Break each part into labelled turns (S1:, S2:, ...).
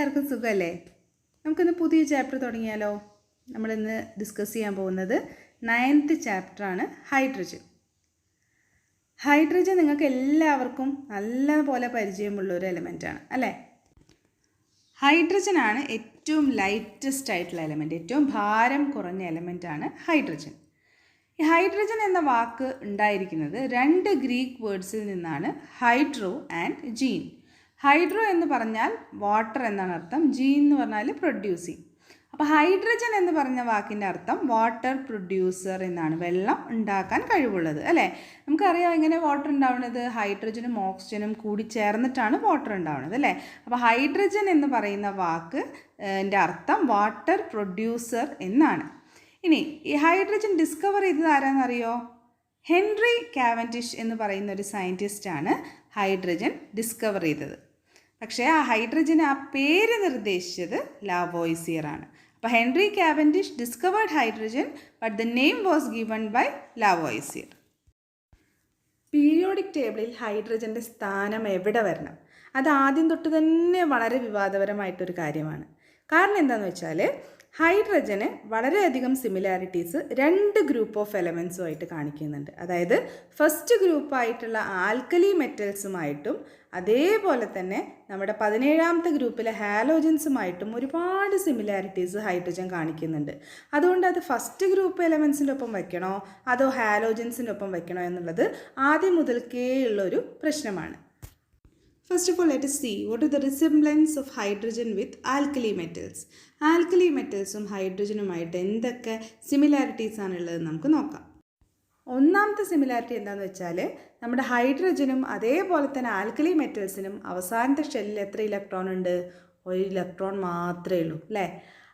S1: എല്ലാവർക്കും സുഖമല്ലേ? നമുക്കിന്ന് പുതിയ ചാപ്റ്റർ തുടങ്ങിയാലോ? നമ്മളിന്ന് ഡിസ്കസ് ചെയ്യാൻ പോകുന്നത് 9th ചാപ്റ്ററാണ് ഹൈഡ്രജൻ. ഹൈഡ്രജൻ നിങ്ങൾക്ക് എല്ലാവർക്കും നല്ലപോലെ പരിചയമുള്ള ഒരു എലമെൻ്റാണ് അല്ലേ? ഹൈഡ്രജനാണ് ഏറ്റവും ലൈറ്റസ്റ്റ് ആയിട്ടുള്ള എലമെൻറ്റ്, ഏറ്റവും ഭാരം കുറഞ്ഞ എലമെൻ്റാണ് ഹൈഡ്രജൻ. ഈ ഹൈഡ്രജൻ എന്ന വാക്ക് ഉണ്ടായിരിക്കുന്നത് 2 ഗ്രീക്ക് വേർഡ്സിൽ നിന്നാണ്, ഹൈഡ്രോ ആൻഡ് ജീൻ. ഹൈഡ്രോ എന്ന് പറഞ്ഞാൽ വാട്ടർ എന്നാണ് അർത്ഥം, ജീൻ എന്ന് പറഞ്ഞാൽ പ്രൊഡ്യൂസിങ്. അപ്പോൾ ഹൈഡ്രജൻ എന്ന് പറഞ്ഞ വാക്കിൻ്റെ അർത്ഥം വാട്ടർ പ്രൊഡ്യൂസർ എന്നാണ്, വെള്ളം ഉണ്ടാക്കാൻ കഴിവുള്ളത് അല്ലേ? നമുക്കറിയാം എങ്ങനെ വാട്ടർ ഉണ്ടാവുന്നത്, ഹൈഡ്രജനും ഓക്സിജനും കൂടി ചേർന്നിട്ടാണ് വാട്ടർ ഉണ്ടാവുന്നത് അല്ലേ? അപ്പോൾ ഹൈഡ്രജൻ എന്ന് പറയുന്ന വാക്ക് ൻ്റെ അർത്ഥം വാട്ടർ പ്രൊഡ്യൂസർ എന്നാണ്. ഇനി ഈ ഹൈഡ്രജൻ ഡിസ്കവർ ചെയ്തത് ആരാന്നറിയോ? ഹെൻറി കാവൻഡിഷ് എന്ന് പറയുന്ന ഒരു സയൻറ്റിസ്റ്റാണ് ഹൈഡ്രജൻ ഡിസ്കവർ ചെയ്തത്. പക്ഷേ ആ ഹൈഡ്രജന് ആ പേര് നിർദ്ദേശിച്ചത് ലാവോയിസിയർ ആണ്. അപ്പോൾ Henry Cavendish discovered hydrogen but the name was given by Lavoisier. Periodic ടേബിളിൽ ഹൈഡ്രജൻ്റെ സ്ഥാനം എവിടെ വരണം, അത് ആദ്യം തൊട്ട് തന്നെ വളരെ വിവാദപരമായിട്ടൊരു കാര്യമാണ്. കാരണം എന്താണെന്ന് വെച്ചാൽ ഹൈഡ്രജന് വളരെയധികം സിമിലാരിറ്റീസ് 2 ഗ്രൂപ്പ് ഓഫ് എലമെൻസുമായിട്ട് കാണിക്കുന്നുണ്ട്. അതായത് ഫസ്റ്റ് ഗ്രൂപ്പായിട്ടുള്ള ആൽക്കലി മെറ്റൽസുമായിട്ടും അതേപോലെ തന്നെ നമ്മുടെ 17ാമത്തെ ഗ്രൂപ്പിലെ ഹാലോജൻസുമായിട്ടും ഒരുപാട് സിമിലാരിറ്റീസ് ഹൈഡ്രജൻ കാണിക്കുന്നുണ്ട്. അതുകൊണ്ട് അത് ഫസ്റ്റ് ഗ്രൂപ്പ് എലമെൻസിൻ്റെ ഒപ്പം വയ്ക്കണോ അതോ ഹാലോജൻസിൻ്റെ ഒപ്പം വയ്ക്കണോ എന്നുള്ളത് ആദ്യം മുതൽക്കേ ഉള്ളൊരു പ്രശ്നമാണ്. First of all, let us see what is the resemblance of hydrogen with alkali metals. Alkali മെറ്റൽസും ഹൈഡ്രജനുമായിട്ട് എന്തൊക്കെ സിമിലാരിറ്റീസ് ആണുള്ളത് നമുക്ക് നോക്കാം. ഒന്നാമത്തെ സിമിലാരിറ്റി എന്താണെന്ന് വെച്ചാൽ നമ്മുടെ ഹൈഡ്രജനും അതേപോലെ തന്നെ ആൽക്കലി മെറ്റൽസിനും അവസാനത്തെ ഷെല്ലിൽ എത്ര ഇലക്ട്രോൺ ഉണ്ട്? 1 ഇലക്ട്രോൺ മാത്രമേ ഉള്ളൂ അല്ലേ?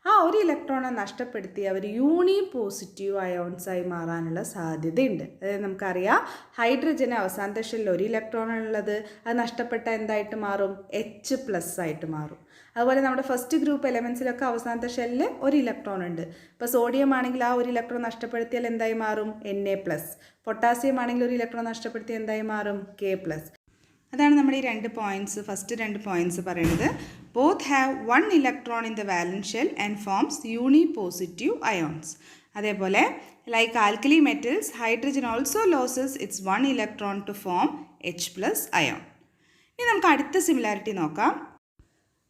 S1: ആ 1 ഇലക്ട്രോണെ നഷ്ടപ്പെടുത്തി അവർ യൂണിപോസിറ്റീവ് അയോൺസായി മാറാനുള്ള സാധ്യതയുണ്ട്. അതായത് നമുക്കറിയാം ഹൈഡ്രജന് അവസാനത്തെ ഷെല്ലിൽ 1 ഇലക്ട്രോൺ ഉള്ളത്, അത് നഷ്ടപ്പെട്ട എന്തായിട്ട് മാറും? H+ ആയിട്ട് മാറും. അതുപോലെ നമ്മുടെ ഫസ്റ്റ് ഗ്രൂപ്പ് എലമെൻസിലൊക്കെ അവസാനത്തെ ഷെല്ലിൽ 1 ഇലക്ട്രോൺ ഉണ്ട്. ഇപ്പോൾ സോഡിയം ആണെങ്കിൽ ആ 1 ഇലക്ട്രോൺ നഷ്ടപ്പെടുത്തിയാൽ എന്തായി മാറും? Na+. പൊട്ടാസ്യം ആണെങ്കിൽ 1 ഇലക്ട്രോൺ നഷ്ടപ്പെടുത്തി എന്തായി മാറും? K+. അതാണ് നമ്മൾ ഈ 2 പോയിൻറ്റ്സ്, ഫസ്റ്റ് 2 പോയിൻറ്റ്സ് പറയുന്നത്. Both have 1 electron in the valence shell and forms unipositive ions. അതേപോലെ like alkali metals, hydrogen also loses its 1 electron to form H+ ion. ഇനി നമുക്ക് അടുത്ത സിമിലാരിറ്റി നോക്കാം.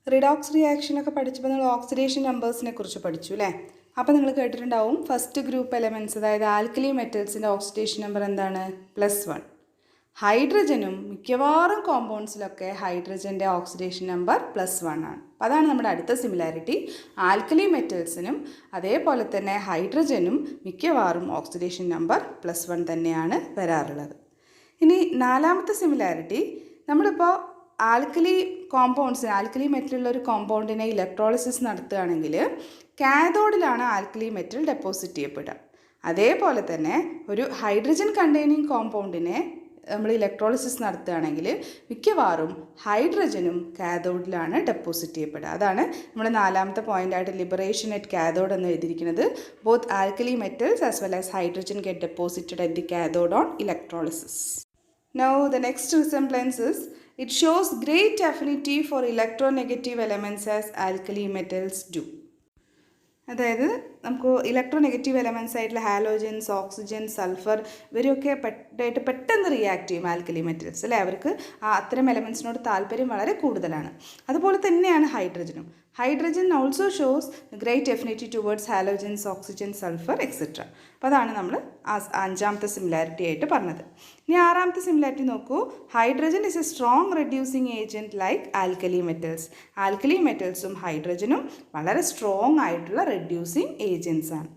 S1: റിഡോക്സ് റിയാക്ഷനൊക്കെ പഠിച്ചപ്പോൾ നിങ്ങൾ ഓക്സിഡേഷൻ നമ്പേഴ്സിനെ കുറിച്ച് പഠിച്ചു അല്ലേ? അപ്പോൾ നിങ്ങൾ കേട്ടിട്ടുണ്ടാവും ഫസ്റ്റ് ഗ്രൂപ്പ് എലമെൻറ്റ്സ്, അതായത് ആൽക്കലി മെറ്റൽസിൻ്റെ ഓക്സിഡേഷൻ നമ്പർ എന്താണ്? +1. ഹൈഡ്രജനും മിക്കവാറും കോമ്പൗണ്ട്സിലൊക്കെ ഹൈഡ്രജൻ്റെ ഓക്സിഡേഷൻ നമ്പർ +1 ആണ്. അപ്പോൾ അതാണ് നമ്മുടെ അടുത്ത സിമിലാരിറ്റി. ആൽക്കലി മെറ്റൽസിനും അതേപോലെ തന്നെ ഹൈഡ്രജനും മിക്കവാറും ഓക്സിഡേഷൻ നമ്പർ +1 തന്നെയാണ് വരാറുള്ളത്. ഇനി 4ാമത്തെ സിമിലാരിറ്റി, നമ്മളിപ്പോൾ ആൽക്കലി കോമ്പൗണ്ട്സിന്, ആൽക്കലി മെറ്റലുള്ള ഒരു കോമ്പൗണ്ടിനെ ഇലക്ട്രോളിസിസ് നടത്തുകയാണെങ്കിൽ കാഥോഡിലാണ് ആൽക്കലി മെറ്റൽ ഡെപ്പോസിറ്റ് ചെയ്യപ്പെടുക. അതേപോലെ തന്നെ ഒരു ഹൈഡ്രജൻ കണ്ടെയ്നിങ് കോമ്പൗണ്ടിനെ നമ്മൾ ഇലക്ട്രോളിസിസ് നടത്തുകയാണെങ്കിൽ മിക്കവാറും ഹൈഡ്രജനും കാഥോഡിലാണ് ഡെപ്പോസിറ്റ് ചെയ്യപ്പെടുക. അതാണ് നമ്മൾ 4ാമത്തെ പോയിൻ്റായിട്ട് ലിബറേഷൻ അറ്റ് കാഥോഡ് എന്ന് എഴുതിയിരിക്കുന്നത്. Both alkali metals as well as hydrogen get deposited at the cathode on electrolysis. Now the next resemblance is it shows great affinity for electronegative elements as alkali metals do. അതായത് നമുക്ക് electronegative elements ആയിട്ടുള്ള halogens, oxygen, sulphur ഇവരൊക്കെ പെട്ടെന്ന് react ചെയ്യും alkali metals അല്ലേ? അവർക്ക് അത്തരം എലമെൻറ്റ്സിനോട് താല്പര്യം വളരെ കൂടുതലാണ്. അതുപോലെ തന്നെയാണ് ഹൈഡ്രജനും. Hydrogen also shows great affinity towards halogens, oxygen, sulphur etcetera. അപ്പോൾ അതാണ് നമ്മൾ 5ാമത്തെ സിമിലാരിറ്റി ആയിട്ട് പറഞ്ഞത്. ഇനി 6ാമത്തെ സിമിലാരിറ്റി നോക്കൂ. Hydrogen is a strong reducing agent like alkali metals. Alkali മെറ്റൽസും ഹൈഡ്രജനും വളരെ സ്ട്രോങ് ആയിട്ടുള്ള റെഡ്യൂസിങ് ഏജൻസ് ആണ്.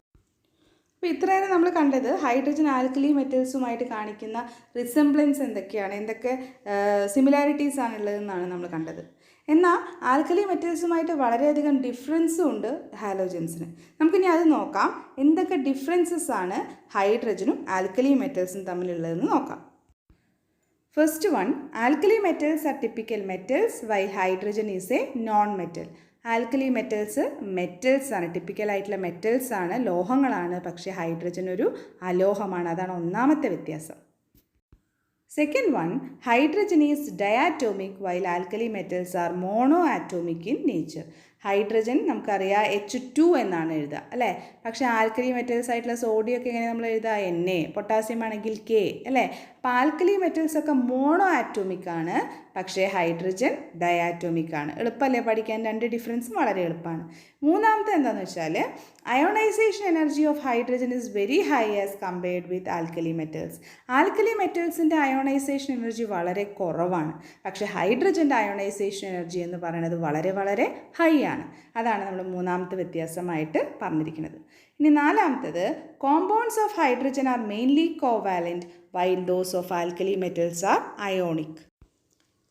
S1: അപ്പോൾ ഇത്രയേറെ നമ്മൾ കണ്ടത് ഹൈഡ്രജൻ ആൽക്കലി മെറ്റൽസുമായിട്ട് കാണിക്കുന്ന റിസംബ്ലൻസ് എന്തൊക്കെയാണ്, എന്തൊക്കെ സിമിലാരിറ്റീസ് ആണുള്ളതെന്നാണ് നമ്മൾ കണ്ടത്. എന്നാൽ ആൽക്കലി മെറ്റൽസുമായിട്ട് വളരെയധികം ഡിഫറൻസും ഉണ്ട് ഹാലോജൻസിന്. നമുക്കിനി അത് നോക്കാം, എന്തൊക്കെ ഡിഫറൻസസ് ആണ് ഹൈഡ്രജനും ആൽക്കലി മെറ്റൽസും തമ്മിലുള്ളതെന്ന് നോക്കാം. First one, alkali metals are typical metals while hydrogen is A non metal. Alkali metals ആണ്, ടിപ്പിക്കലായിട്ടുള്ള മെറ്റൽസ് ആണ്, ലോഹങ്ങളാണ്. പക്ഷേ ഹൈഡ്രജൻ ഒരു അലോഹമാണ്. അതാണ് ഒന്നാമത്തെ വ്യത്യാസം. Second one, hydrogen is diatomic while alkali metals are monoatomic in nature. Hydrogen നമുക്കറിയാം H2 എന്നാണ് എഴുതുക അല്ലേ. പക്ഷേ ആൽക്കലി മെറ്റൽസ് ആയിട്ടുള്ള സോഡിയം ഒക്കെ എങ്ങനെ നമ്മൾ എഴുതുക, Na, പൊട്ടാസ്യം ആണെങ്കിൽ K അല്ലേ. അപ്പോൾ ആൽക്കലി മെറ്റൽസ് ഒക്കെ മോണോ ആറ്റോമിക് ആണ്, പക്ഷേ ഹൈഡ്രജൻ ഡയാറ്റോമിക് ആണ്. എളുപ്പമല്ലേ പഠിക്കാൻ, രണ്ട് ഡിഫറൻസും വളരെ എളുപ്പമാണ്. മൂന്നാമത്തെ എന്താണെന്ന് വെച്ചാൽ ionization energy of hydrogen is very high as compared with alkali metals. Alkali മെറ്റൽസിൻ്റെ അയോണൈസേഷൻ എനർജി വളരെ കുറവാണ്, പക്ഷേ ഹൈഡ്രജൻ്റെ അയോണൈസേഷൻ എനർജി എന്ന് പറയുന്നത് വളരെ വളരെ ഹൈ ആണ്. അതാണ് നമ്മൾ മൂന്നാമത്തെ വ്യത്യാസമായിട്ട് പറഞ്ഞിരിക്കുന്നത്. ഇനി നാലാമത്തത്, compounds of hydrogen R mainly covalent while those of alkali metals are ionic.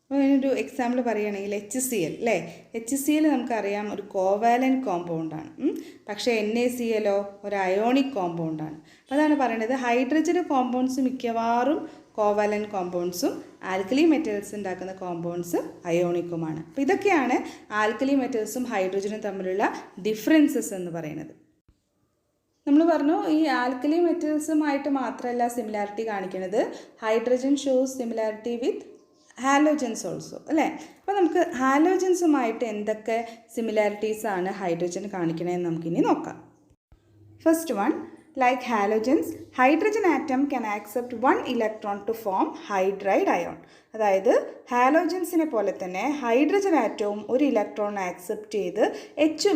S1: അപ്പോൾ ഇതിനൊരു എക്സാമ്പിൾ പറയുകയാണെങ്കിൽ HCl അല്ലേ. HCl നമുക്കറിയാം ഒരു കോവാലൻറ്റ് കോമ്പൗണ്ടാണ്, പക്ഷേ NaCl ഒരു അയോണിക് കോമ്പൗണ്ടാണ്. അപ്പോൾ അതാണ് പറയുന്നത് ഹൈഡ്രജൻ കോമ്പൗണ്ട്സ് മിക്കവാറും കോവാലൻറ്റ് കോമ്പൗണ്ട്സും ആൽക്കലി മെറ്റൽസ് ഉണ്ടാക്കുന്ന കോമ്പൗണ്ട്സ് അയോണിക്കുമാണ്. അപ്പോൾ ഇതൊക്കെയാണ് ആൽക്കലി മെറ്റൽസും ഹൈഡ്രജനും തമ്മിലുള്ള ഡിഫറൻസസ് എന്ന് പറയുന്നത്. നമ്മൾ പറഞ്ഞു ഈ ആൽക്കലി മെറ്റൽസുമായിട്ട് മാത്രമല്ല സിമിലാരിറ്റി കാണിക്കുന്നത്, ഹൈഡ്രജൻ ഷോസ് സിമിലാരിറ്റി വിത്ത് ഹാലോജൻസ് ഓൾസോ അല്ലേ. അപ്പോൾ നമുക്ക് ഹാലോജൻസുമായിട്ട് എന്തൊക്കെ സിമിലാരിറ്റീസാണ് ഹൈഡ്രജൻ കാണിക്കണമെന്ന് നമുക്കിനി നോക്കാം. First one, like halogens, hydrogen atom can accept one electron to form hydride ion. അതായത് ഹാലോജൻസിനെ പോലെ തന്നെ ഹൈഡ്രജൻ ആറ്റവും ഒരു ഇലക്ട്രോൺ ആക്സെപ്റ്റ് ചെയ്ത് H-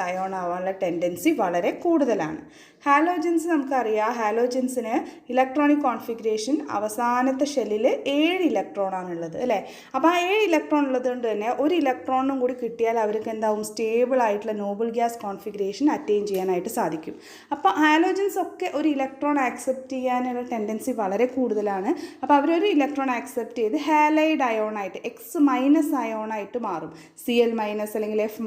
S1: അയോൺ ആവാനുള്ള ടെൻഡൻസി വളരെ കൂടുതലാണ്. ഹാലോജൻസ് നമുക്കറിയാം, ഹാലോജൻസിന് ഇലക്ട്രോണിക് കോൺഫിഗറേഷൻ അവസാനത്തെ ഷെല്ലിൽ 7 ഇലക്ട്രോണാണുള്ളത് അല്ലേ. അപ്പോൾ ആ 7 ഇലക്ട്രോൺ ഉള്ളത് കൊണ്ട് തന്നെ ഒരു ഇലക്ട്രോണും കൂടി കിട്ടിയാൽ അവർക്ക് എന്താവും, സ്റ്റേബിൾ ആയിട്ടുള്ള നോബിൾ ഗ്യാസ് കോൺഫിഗറേഷൻ അറ്റൈൻ ചെയ്യാനായിട്ട് സാധിക്കും. അപ്പോൾ ഹാലോജൻസ് ഒക്കെ ഒരു ഇലക്ട്രോൺ ആക്സെപ്റ്റ് ചെയ്യാനുള്ള ടെൻഡൻസി വളരെ കൂടുതലാണ്. അപ്പോൾ അവരൊരു ഇലക്ട്രോൺ ആക്സെപ്റ്റ് ചെയ്ത് ഹാലൈഡ് അയോണായിട്ട് X- അയോണായിട്ട് മാറും. Cl- അല്ലെങ്കിൽ F-,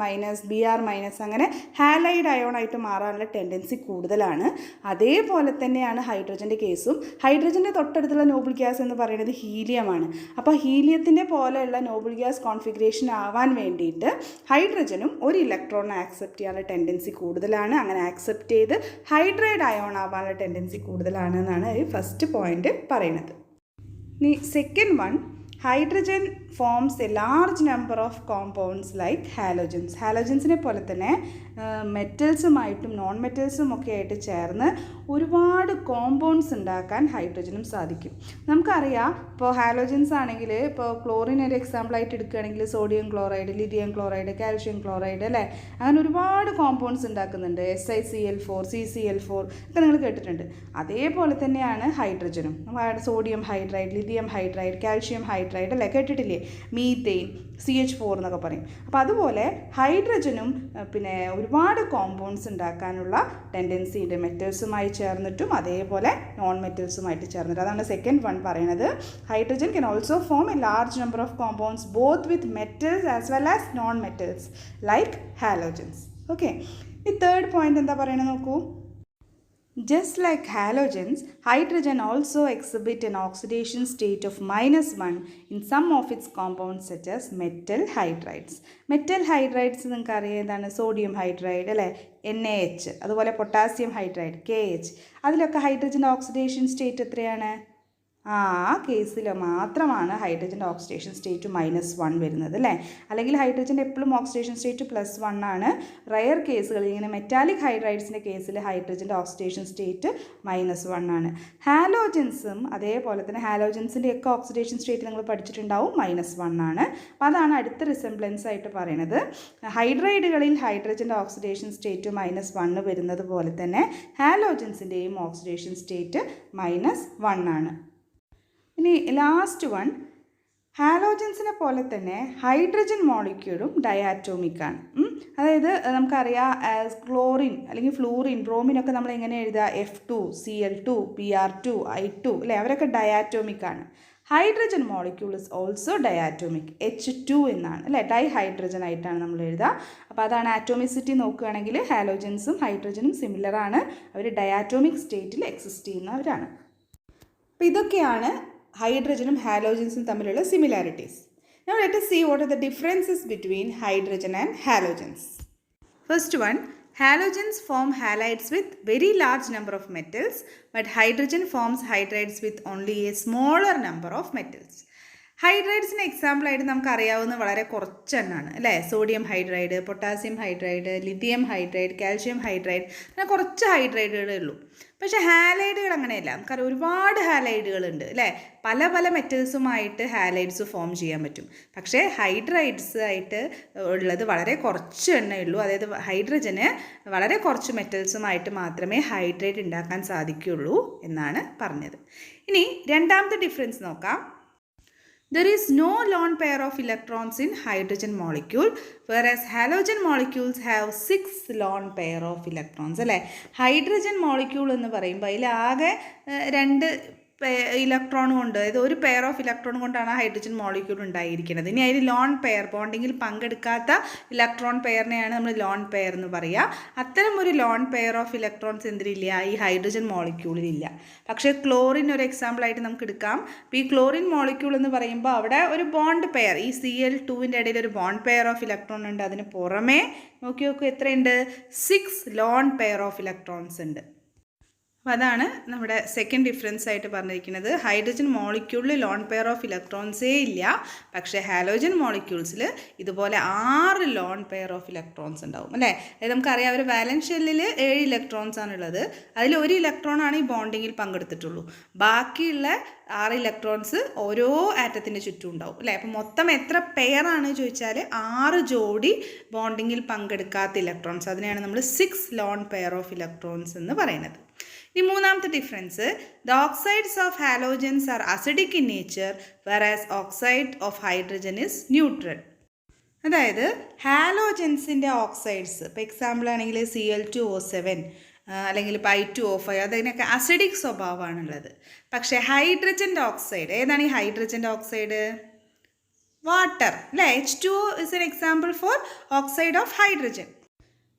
S1: Br- അങ്ങനെ ഹാലൈഡ് അയോണായിട്ട് മാറാനുള്ള ടെൻഡൻസി കൂടുതലാണ്. അതേപോലെ തന്നെയാണ് ഹൈഡ്രജൻ്റെ കേസും. ഹൈഡ്രജൻ്റെ തൊട്ടടുത്തുള്ള നോബിൾ ഗ്യാസ് എന്ന് പറയുന്നത് ഹീലിയമാണ്. അപ്പോൾ ഹീലിയത്തിൻ്റെ പോലെയുള്ള നോബിൾ ഗ്യാസ് കോൺഫിഗറേഷൻ ആവാൻ വേണ്ടിയിട്ട് ഹൈഡ്രജനും ഒരു ഇലക്ട്രോൺ ആക്സെപ്റ്റ് ചെയ്യാനുള്ള ടെൻഡൻസി കൂടുതലാണ്. അങ്ങനെ ആക്സെപ്റ്റ് ചെയ്ത് ഹൈഡ്രൈഡ് അയോൺ ആവാനുള്ള ടെൻഡൻസി കൂടുതലാണ് എന്നാണ് ഈ ഫസ്റ്റ് പോയിന്റ് പറയുന്നത്. ഇനി second one, hydrogen forms a large number of compounds like halogens. ഹാലോജൻസിനെ പോലെ തന്നെ മെറ്റൽസുമായിട്ടും നോൺ മെറ്റൽസും ഒക്കെ ആയിട്ട് ചേർന്ന് ഒരുപാട് കോമ്പൗണ്ട്സ് ഉണ്ടാക്കാൻ ഹൈഡ്രജനും സാധിക്കും. നമുക്കറിയാം, ഇപ്പോൾ ഹാലോജൻസ് ആണെങ്കിൽ ഇപ്പോൾ ക്ലോറിൻ ഒരു എക്സാമ്പിളായിട്ട് എടുക്കുകയാണെങ്കിൽ sodium chloride, lithium chloride, calcium chloride അല്ലേ, അങ്ങനെ ഒരുപാട് കോമ്പൗണ്ട്സ് ഉണ്ടാക്കുന്നുണ്ട്. SiCl4, CCl4 ഒക്കെ നിങ്ങൾ കേട്ടിട്ടുണ്ട്. അതേപോലെ തന്നെയാണ് ഹൈഡ്രജനും. Sodium hydride, lithium hydride, calcium hydride അല്ലേ, കേട്ടിട്ടില്ലേ, മീത്തേൻ, CH4 എന്നൊക്കെ പറയും. അപ്പോൾ അതുപോലെ ഹൈഡ്രജനും പിന്നെ ഒരുപാട് കോമ്പൗണ്ട്സ് ഉണ്ടാക്കാനുള്ള ടെൻഡൻസി ഉണ്ട്, മെറ്റൽസുമായി ചേർന്നിട്ടും അതേപോലെ നോൺ മെറ്റൽസുമായിട്ട് ചേർന്നിട്ട്. അതാണ് സെക്കൻഡ് വൺ പറയുന്നത്. Hydrogen can also form A large number of compounds both with metals as well as non metals like halogens. Okay, ഈ തേർഡ് പോയിന്റ് എന്താ പറയണത് നോക്കൂ. Just like halogens, hydrogen also exhibit an oxidation state of -1 in some of its compounds such as metal hydrides. Metal hydrides നിങ്ങൾക്ക് അറിയാം എന്താണ്, sodium hydride അല്ലേ, NaH, അതുപോലെ potassium hydride KH. അതിലൊക്കെ ഹൈഡ്രജൻ്റെ ഓക്സിഡേഷൻ സ്റ്റേറ്റ് എത്രയാണ്? ആ കേസിൽ മാത്രമാണ് ഹൈഡ്രജൻ്റെ ഓക്സിഡേഷൻ സ്റ്റേറ്റ് -1 വരുന്നത് അല്ലേ. അല്ലെങ്കിൽ ഹൈഡ്രജൻ്റെ എപ്പോഴും ഓക്സിഡേഷൻ സ്റ്റേറ്റ് +1 ആണ്. റയർ കേസുകൾ ഇങ്ങനെ മെറ്റാലിക് ഹൈഡ്രൈഡ്സിൻ്റെ കേസിൽ ഹൈഡ്രജൻ്റെ ഓക്സിഡേഷൻ സ്റ്റേറ്റ് -1 ആണ്. ഹാലോജൻസും അതേപോലെ തന്നെ ഹാലോജൻസിൻ്റെ ഒക്കെ ഓക്സിഡേഷൻ സ്റ്റേറ്റ് നിങ്ങൾ പഠിച്ചിട്ടുണ്ടാവും, -1 ആണ്. അപ്പോൾ അതാണ് അടുത്ത റിസംബ്ലൻസ് ആയിട്ട് പറയുന്നത്. ഹൈഡ്രൈഡുകളിൽ ഹൈഡ്രജൻ്റെ ഓക്സിഡേഷൻ സ്റ്റേറ്റ് -1 വരുന്നത് പോലെ തന്നെ ഹാലോജൻസിൻ്റെയും ഓക്സിഡേഷൻ സ്റ്റേറ്റ് -1 ആണ്. ഇനി ലാസ്റ്റ് വൺ, ഹാലോജൻസിനെ പോലെ തന്നെ ഹൈഡ്രജൻ മോളിക്യൂളും ഡയാറ്റോമിക് ആണ്. അതായത് നമുക്കറിയാം ക്ലോറിൻ അല്ലെങ്കിൽ ഫ്ലൂറിൻ, ബ്രോമിനൊക്കെ നമ്മൾ എങ്ങനെ എഴുതുക, F2, Cl2, Br2, I2 അല്ലേ, അവരൊക്കെ ഡയാറ്റോമിക് ആണ്. Hydrogen molecule is also diatomic, H2 എന്നാണ് അല്ലേ, ഡൈഹൈഡ്രജൻ ആയിട്ടാണ് നമ്മൾ എഴുതുക. അപ്പോൾ അതാണ് ആറ്റോമിസിറ്റി നോക്കുകയാണെങ്കിൽ ഹാലോജൻസും ഹൈഡ്രജനും സിമിലർ ആണ്, അവർ ഡയാറ്റോമിക് സ്റ്റേറ്റിൽ എക്സിസ്റ്റ് ചെയ്യുന്നവരാണ്. അപ്പോൾ ഇതൊക്കെയാണ് ഹൈഡ്രജനും ഹാലോജൻസും തമ്മിലുള്ള similarities. Now let us see what are the differences between hydrogen and halogens. First one, Halogens form halides with very large number of metals, but hydrogen forms hydrides with only a smaller number of metals. ഹൈഡ്രൈഡ്സിന് എക്സാമ്പിളായിട്ട് നമുക്കറിയാവുന്ന വളരെ കുറച്ചെണ്ണമാണ് അല്ലേ. Sodium hydride, potassium hydride, lithium hydride, calcium hydride, അങ്ങനെ കുറച്ച് ഹൈഡ്രൈഡുകളേ ഉള്ളൂ. പക്ഷേ ഹാലൈഡുകൾ അങ്ങനെയല്ല. നമുക്കറിയാം ഒരുപാട് ഹാലൈഡുകളുണ്ട് അല്ലേ. പല പല മെറ്റൽസുമായിട്ട് ഹാലൈഡ്സ് ഫോം ചെയ്യാൻ പറ്റും. പക്ഷേ ഹൈഡ്രൈഡ്സ് ആയിട്ട് ഉള്ളത് വളരെ കുറച്ച് എണ്ണയേ ഉള്ളൂ. അതായത് ഹൈഡ്രജന് വളരെ കുറച്ച് മെറ്റൽസുമായിട്ട് മാത്രമേ ഹൈഡ്രൈഡ് ഉണ്ടാക്കാൻ സാധിക്കുകയുള്ളൂ എന്നാണ് പറഞ്ഞത്. ഇനി രണ്ടാമത്തെ ഡിഫറൻസ് നോക്കാം. There is no lone pair of electrons in hydrogen molecule, whereas halogen molecules have 6 lone pair of electrons. അല്ലേ, ഹൈഡ്രജൻ മോളിക്യൂൾ എന്ന് പറയുമ്പോൾ അതിലാകെ 2 ഇലക്ട്രോൺ കൊണ്ട്, അതായത് ഒരു പെയർ ഓഫ് ഇലക്ട്രോൺ കൊണ്ടാണ് ഹൈഡ്രജൻ മോളിക്യൂൾ ഉണ്ടായിരിക്കുന്നത്. ഇനി അതിൽ ലോൺ പെയർ, ബോണ്ടിങ്ങിൽ പങ്കെടുക്കാത്ത ഇലക്ട്രോൺ പെയറിനെയാണ് നമ്മൾ ലോൺ പെയർ എന്ന് പറയുക. അത്തരം ഒരു ലോൺ പെയർ ഓഫ് ഇലക്ട്രോൺസ് എന്തിനില്ല, ഈ ഹൈഡ്രജൻ മോളിക്യൂളിലില്ല. പക്ഷേ ക്ലോറിൻ ഒരു എക്സാമ്പിളായിട്ട് നമുക്ക് എടുക്കാം. അപ്പോൾ ഈ ക്ലോറിൻ മോളിക്യൂൾ എന്ന് പറയുമ്പോൾ അവിടെ ഒരു ബോണ്ട് പെയർ, ഈ Cl2ൻ്റെ ഇടയിൽ ഒരു ബോണ്ട് പെയർ ഓഫ് ഇലക്ട്രോൺ ഉണ്ട്. അതിന് പുറമേ നോക്കി നോക്കൂ എത്രയുണ്ട്, 6 ലോൺ പെയർ ഓഫ് ഇലക്ട്രോൺസ് ഉണ്ട്. അപ്പോൾ അതാണ് നമ്മുടെ സെക്കൻഡ് ഡിഫറൻസ് ആയിട്ട് പറഞ്ഞിരിക്കുന്നത്. ഹൈഡ്രജൻ മോളിക്യൂളിൽ ലോൺ പെയർ ഓഫ് ഇലക്ട്രോൺസേ ഇല്ല. പക്ഷേ ഹാലോജൻ മോളിക്യൂൾസിൽ ഇതുപോലെ 6 ലോൺ പെയർ ഓഫ് ഇലക്ട്രോൺസ് ഉണ്ടാവും അല്ലേ. അതായത് നമുക്കറിയാം ഒരു വാലൻസ് ഷെല്ലിൽ 7 ഇലക്ട്രോൺസ് ആണുള്ളത്. അതിൽ 1 ഇലക്ട്രോണാണ് ഈ ബോണ്ടിങ്ങിൽ പങ്കെടുത്തിട്ടുള്ളൂ. ബാക്കിയുള്ള 6 ഇലക്ട്രോൺസ് ഓരോ ആറ്റത്തിൻ്റെ ചുറ്റും ഉണ്ടാവും അല്ലേ. അപ്പോൾ മൊത്തം എത്ര പെയറാണ് ചോദിച്ചാൽ 6 ജോഡി ബോണ്ടിങ്ങിൽ പങ്കെടുക്കാത്ത ഇലക്ട്രോൺസ്. അതിനെയാണ് നമ്മൾ 6 ലോൺ പെയർ ഓഫ് ഇലക്ട്രോൺസ് എന്ന് പറയുന്നത്. ഇനി മൂന്നാമത്തെ difference, the oxides of halogens are acidic in nature, versus oxide of hydrogen is neutral. അതായത് ഹാലോജൻസിൻ്റെ ഓക്സൈഡ്സ്, ഇപ്പോൾ എക്സാമ്പിൾ ആണെങ്കിൽ Cl2O7 അല്ലെങ്കിൽ I2O5, അതിനൊക്കെ അസിഡിക് സ്വഭാവമാണുള്ളത്. പക്ഷേ ഹൈഡ്രജൻ്റെ ഓക്സൈഡ് ഏതാണ്? ഈ ഹൈഡ്രജൻ്റെ ഓക്സൈഡ് വാട്ടർ അല്ലേ. H2O is an example for oxide of hydrogen.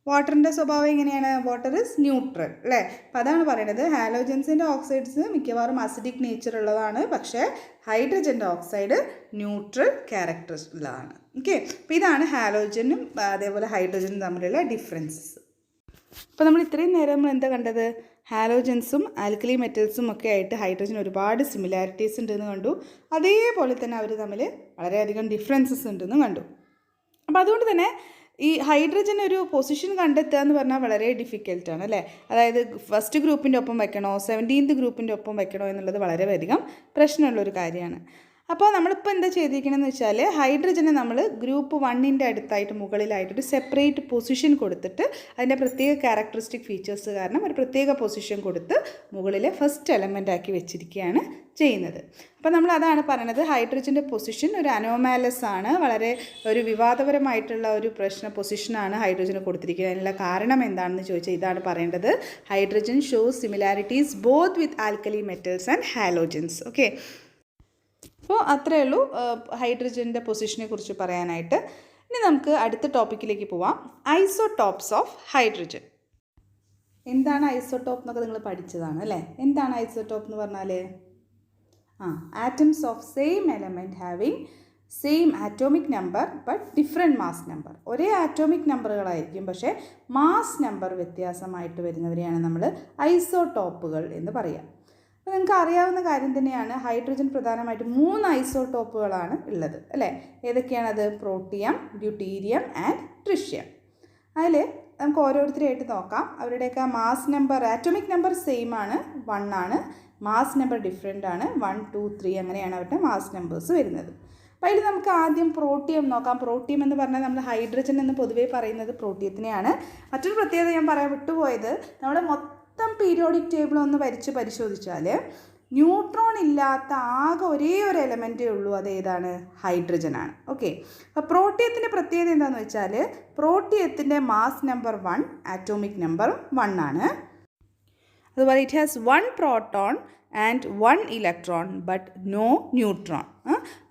S1: വാട്ടറിൻ്റെ സ്വഭാവം എങ്ങനെയാണ്? വാട്ടർ ഇസ് ന്യൂട്രൽ അല്ലേ. അപ്പോൾ അതാണ് പറയുന്നത്, ഹാലോജൻസിൻ്റെ ഓക്സൈഡ്സ് മിക്കവാറും അസിഡിക് നേച്ചർ ഉള്ളതാണ്. പക്ഷേ ഹൈഡ്രജൻ്റെ ഓക്സൈഡ് ന്യൂട്രൽ ക്യാരക്ടേഴ്സ് ഉള്ളതാണ്. ഓക്കെ, അപ്പോൾ ഇതാണ് ഹാലോജനും അതേപോലെ ഹൈഡ്രജനും തമ്മിലുള്ള ഡിഫറൻസസ്. അപ്പോൾ നമ്മൾ ഇത്രയും നേരം നമ്മൾ എന്താ കണ്ടത്? ഹാലോജൻസും ആൽക്കലി മെറ്റൽസും ഒക്കെ ആയിട്ട് ഹൈഡ്രജൻ ഒരുപാട് സിമിലാരിറ്റീസ് ഉണ്ടെന്ന് കണ്ടു. അതേപോലെ തന്നെ അവർ തമ്മിൽ വളരെയധികം ഡിഫറൻസസ് ഉണ്ടെന്ന് കണ്ടു. അപ്പോൾ അതുകൊണ്ട് തന്നെ ഈ ഹൈഡ്രജൻ ഒരു പൊസിഷൻ കണ്ടെത്തുക എന്ന് പറഞ്ഞാൽ വളരെ ഡിഫിക്കൽട്ടാണ് അല്ലേ. അതായത് ഫസ്റ്റ് ഗ്രൂപ്പിൻ്റെ ഒപ്പം വെക്കണോ 17th ഗ്രൂപ്പിൻ്റെ ഒപ്പം വെക്കണോ എന്നുള്ളത് വളരെയധികം പ്രശ്നമുള്ളൊരു കാര്യമാണ്. അപ്പോൾ നമ്മളിപ്പോൾ എന്താ ചെയ്തിരിക്കണമെന്ന് വെച്ചാൽ ഹൈഡ്രജനെ നമ്മൾ ഗ്രൂപ്പ് 1ൻ്റെ അടുത്തായിട്ട് മുകളിലായിട്ടൊരു സെപ്പറേറ്റ് പൊസിഷൻ കൊടുത്തിട്ട് അതിൻ്റെ പ്രത്യേക ക്യാരക്ടറിസ്റ്റിക് ഫീച്ചേഴ്സ് കാരണം ഒരു പ്രത്യേക പൊസിഷൻ കൊടുത്ത് മുകളിലെ ഫസ്റ്റ് എലമെൻ്റ് ആക്കി വെച്ചിരിക്കുകയാണ് ചെയ്യുന്നത്. അപ്പോൾ നമ്മൾ അതാണ് പറയുന്നത്, ഹൈഡ്രജൻ്റെ പൊസിഷൻ ഒരു അനോമാലസ് ആണ്, വളരെ ഒരു വിവാദപരമായിട്ടുള്ള ഒരു പൊസിഷനാണ് ഹൈഡ്രജന് കൊടുത്തിരിക്കുന്നത്. അതിനുള്ള കാരണം എന്താണെന്ന് ചോദിച്ചാൽ ഇതാണ് പറയേണ്ടത്, hydrogen shows similarities both with alkali metals and halogens. Okay, അപ്പോൾ അത്രയേ ഉള്ളൂ ഹൈഡ്രജൻ്റെ പൊസിഷനെ കുറിച്ച് പറയാനായിട്ട്. ഇനി നമുക്ക് അടുത്ത ടോപ്പിക്കിലേക്ക് പോവാം, ഐസോടോപ്സ് ഓഫ് ഹൈഡ്രജൻ. എന്താണ് ഐസോടോപ്പ് എന്നൊക്കെ നിങ്ങൾ പഠിച്ചതാണ് അല്ലേ. എന്താണ് ഐസോടോപ്പ് എന്ന് പറഞ്ഞാൽ? Atoms of same element having same atomic number but different mass number. ഒരേ ആറ്റോമിക് നമ്പറുകളായിരിക്കും, പക്ഷേ മാസ് നമ്പർ വ്യത്യാസമായിട്ട് വരുന്നവരെയാണ് നമ്മൾ ഐസോടോപ്പുകൾ എന്ന് പറയുക. അപ്പോൾ നിങ്ങൾക്ക് അറിയാവുന്ന കാര്യം തന്നെയാണ്, ഹൈഡ്രജൻ പ്രധാനമായിട്ടും 3 ഐസോടോപ്പുകളാണ് ഉള്ളത് അല്ലേ. ഏതൊക്കെയാണത്? Protium, deuterium and tritium. അതിൽ നമുക്ക് ഓരോരുത്തരെയായിട്ട് നോക്കാം. അവരുടെയൊക്കെ mass number, atomic number same ആണ്, 1 ആണ്. മാസ് നമ്പർ ഡിഫറെൻ്റ് ആണ്, 1, 2, 3 അങ്ങനെയാണ് അവരുടെ മാസ് നമ്പേഴ്സ് വരുന്നത്. അപ്പോൾ അതിൽ നമുക്ക് ആദ്യം പ്രോട്ടിയം നോക്കാം. പ്രോട്ടിയം എന്ന് പറഞ്ഞാൽ നമ്മൾ ഹൈഡ്രജൻ എന്ന് പൊതുവേ പറയുന്നത് പ്രോട്ടിയത്തിനെയാണ്. മറ്റൊരു പ്രത്യേകത ഞാൻ പറയാൻ വിട്ടുപോയത്, നമ്മൾ മൊത്തം പീരിയോഡിക് ടേബിൾ ഒന്ന് പരിശോധിച്ചാൽ ന്യൂട്രോൺ ഇല്ലാത്ത ആകെ ഒരേ ഒരു എലമെൻറ്റേ ഉള്ളൂ, അത് ഏതാണ്? ഹൈഡ്രജനാണ്. ഓക്കെ, അപ്പോൾ പ്രോട്ടിയത്തിൻ്റെ പ്രത്യേകത എന്താണെന്ന് വെച്ചാൽ പ്രോട്ടിയത്തിൻ്റെ മാസ് നമ്പർ 1, ആറ്റോമിക് നമ്പർ 1 ആണ്. അതുപോലെ it has 1 proton and 1 electron but no neutron.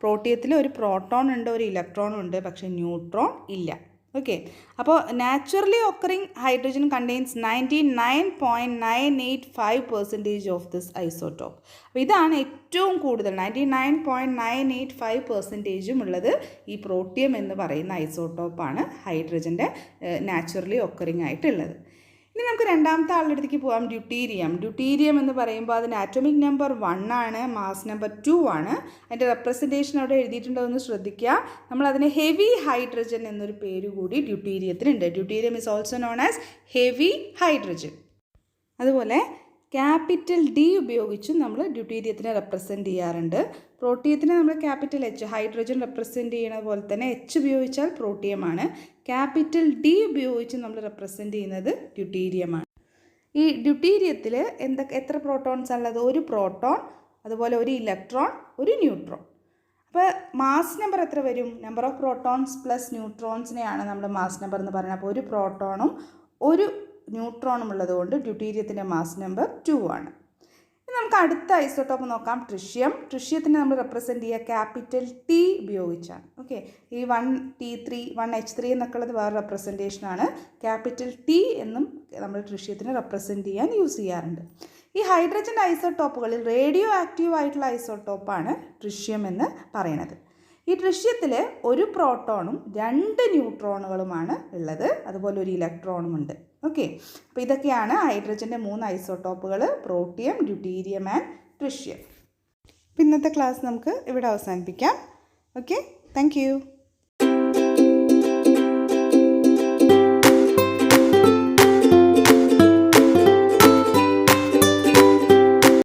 S1: പ്രോട്ടിയത്തിൽ ഒരു പ്രോട്ടോൺ ഉണ്ട്, ഒരു ഇലക്ട്രോൺ ഉണ്ട്, പക്ഷേ ന്യൂട്രോൺ ഇല്ല. ഓക്കെ, അപ്പോൾ naturally occurring hydrogen contains 99.985% of this isotope. അപ്പോൾ ഇതാണ് ഏറ്റവും കൂടുതൽ 99.985% ഉള്ളത് ഈ പ്രോട്ടിയം എന്ന് പറയുന്ന ഐസോട്ടോപ്പാണ് ഹൈഡ്രജൻ്റെ നാച്ചുറലി ഒക്കറിങ് ആയിട്ടുള്ളത്. ഇനി നമുക്ക് രണ്ടാമത്തെ ആളുടെ അടുത്തേക്ക് പോകാം, ഡ്യൂട്ടീരിയം. ഡ്യൂട്ടീരിയം എന്ന് പറയുമ്പോൾ അതിന് ആറ്റോമിക് നമ്പർ 1 ആണ്, മാസ് നമ്പർ 2 ആണ്. അതിൻ്റെ റെപ്രസെൻറ്റേഷൻ അവിടെ എഴുതിയിട്ടുണ്ടോ എന്ന് ശ്രദ്ധിക്കുക. നമ്മളതിന് ഹെവി ഹൈഡ്രജൻ എന്നൊരു പേര് കൂടി ഡ്യൂട്ടീരിയത്തിനുണ്ട്. Deuterium is also known as heavy hydrogen. അതുപോലെ ക്യാപിറ്റൽ ഡി ഉപയോഗിച്ചും നമ്മൾ ഡ്യൂട്ടീരിയത്തിനെ റെപ്രസെൻറ്റ് ചെയ്യാറുണ്ട്. പ്രോട്ടിയത്തിനെ നമ്മൾ ക്യാപിറ്റൽ എച്ച്, ഹൈഡ്രജൻ റെപ്രസെൻറ്റ് ചെയ്യുന്നത് പോലെ തന്നെ എച്ച് ഉപയോഗിച്ചാൽ പ്രോട്ടിയമാണ്. ക്യാപിറ്റൽ ഡി ഉപയോഗിച്ച് നമ്മൾ റെപ്രസെൻറ്റ് ചെയ്യുന്നത് ഡ്യൂട്ടീരിയമാണ്. ഈ ഡ്യൂട്ടീരിയത്തിൽ എത്ര പ്രോട്ടോൺസ് ഉള്ളത്? ഒരു പ്രോട്ടോൺ, അതുപോലെ ഒരു ഇലക്ട്രോൺ, ഒരു ന്യൂട്രോൺ. അപ്പോൾ മാസ് നമ്പർ എത്ര വരും? നമ്പർ ഓഫ് പ്രോട്ടോൺസ് പ്ലസ് ന്യൂട്രോൺസിനെയാണ് നമ്മൾ മാസ് നമ്പർ എന്ന് പറയുന്നത്. അപ്പോൾ ഒരു പ്രോട്ടോണും ഒരു ന്യൂട്രോണും ഉള്ളതുകൊണ്ട് ഡ്യൂട്ടീരിയത്തിൻ്റെ മാസ് നമ്പർ 2 ആണ്. ഇനി നമുക്ക് അടുത്ത ഐസോട്ടോപ്പ് നോക്കാം, ട്രിഷ്യം. ട്രിഷ്യത്തിനെ നമ്മൾ റെപ്രസെൻറ്റ് ചെയ്യുക ക്യാപിറ്റൽ ടി ഉപയോഗിച്ചാണ്. ഓക്കെ, ഈ 1T3 1H3 എന്നൊക്കെ ഉള്ളത് വേറെ റെപ്രസെൻറ്റേഷനാണ്. ക്യാപിറ്റൽ ടി എന്നും നമ്മൾ ട്രിഷ്യത്തിനെ റെപ്രസെൻറ്റ് ചെയ്യാൻ യൂസ് ചെയ്യാറുണ്ട്. ഈ ഹൈഡ്രജൻ ഐസോട്ടോപ്പുകളിൽ റേഡിയോ ആക്റ്റീവ് ആയിട്ടുള്ള ഐസോട്ടോപ്പാണ് ട്രിഷ്യം എന്ന് പറയുന്നത്. ഈ ട്രിഷ്യത്തിൽ ഒരു പ്രോട്ടോണും 2 ന്യൂട്രോണുകളുമാണ് ഉള്ളത്, അതുപോലെ ഒരു ഇലക്ട്രോണും ഉണ്ട്. ഓക്കെ, അപ്പോൾ ഇതൊക്കെയാണ് ഹൈഡ്രജൻ്റെ 3 ഐസോട്ടോപ്പുകൾ, പ്രോട്ടിയം, ഡ്യൂട്ടീരിയം ആൻഡ് ട്രിഷ്യം. ഇന്നത്തെ ക്ലാസ് നമുക്ക് ഇവിടെ അവസാനിപ്പിക്കാം. Okay, thank you.